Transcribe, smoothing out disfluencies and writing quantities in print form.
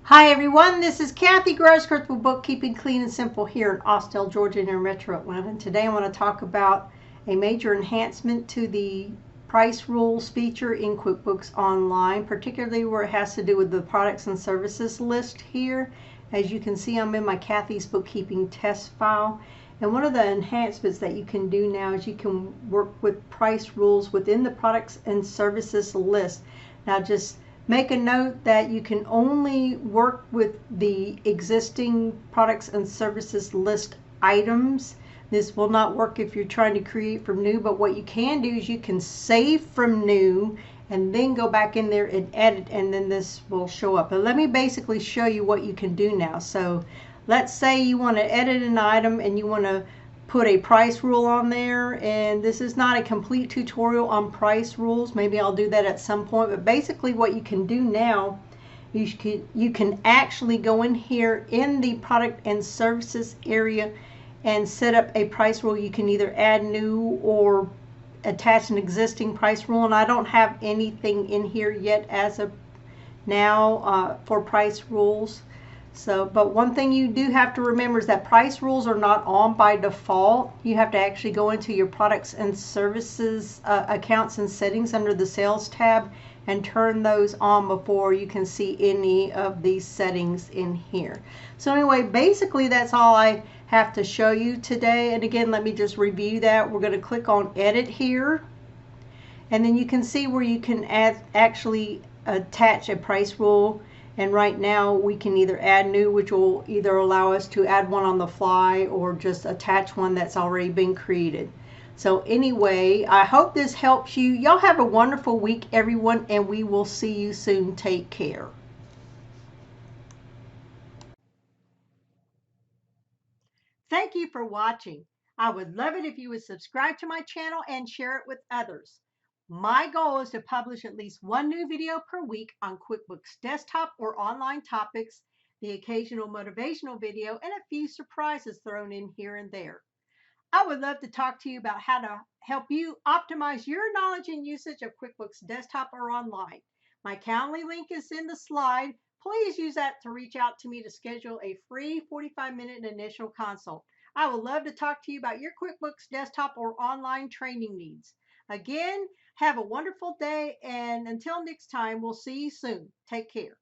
Hi everyone, this is Kathy Grossworth with Bookkeeping Clean and Simple here in Austell, Georgia and in Metro Atlanta. And today I want to talk about a major enhancement to the price rules feature in QuickBooks Online, particularly where it has to do with the products and services list here. As you can see, I'm in my Kathy's Bookkeeping test file. And one of the enhancements that you can do now is you can work with price rules within the products and services list. Now just make a note that you can only work with the existing products and services list items. This will not work if you're trying to create from new, but what you can do is you can save from new and then go back in there and edit, and then this will show up. But let me basically show you what you can do now. So let's say you want to edit an item and you want to put a price rule on there, and this is not a complete tutorial on price rules. Maybe I'll do that at some point, but basically what you can do now, you can actually go in here in the product and services area and set up a price rule. You can either add new or attach an existing price rule, and I don't have anything in here yet as of now for price rules. So, but one thing you do have to remember is that price rules are not on by default. You have to actually go into your products and services accounts and settings under the sales tab and turn those on before you can see any of these settings in here. So anyway, basically that's all I have to show you today. And again, let me just review that. We're going to click on edit here, and then you can see where you can actually attach a price rule. And right now we can either add new, which will either allow us to add one on the fly or just attach one that's already been created. So anyway, I hope this helps you. Y'all have a wonderful week, everyone, and we will see you soon. Take care. Thank you for watching. I would love it if you would subscribe to my channel and share it with others. My goal is to publish at least one new video per week on QuickBooks desktop or online topics, the occasional motivational video, and a few surprises thrown in here and there. I would love to talk to you about how to help you optimize your knowledge and usage of QuickBooks desktop or online. My Calendly link is in the slide. Please use that to reach out to me to schedule a free 45-minute initial consult. I would love to talk to you about your QuickBooks desktop or online training needs. Again, have a wonderful day, and until next time, we'll see you soon. Take care.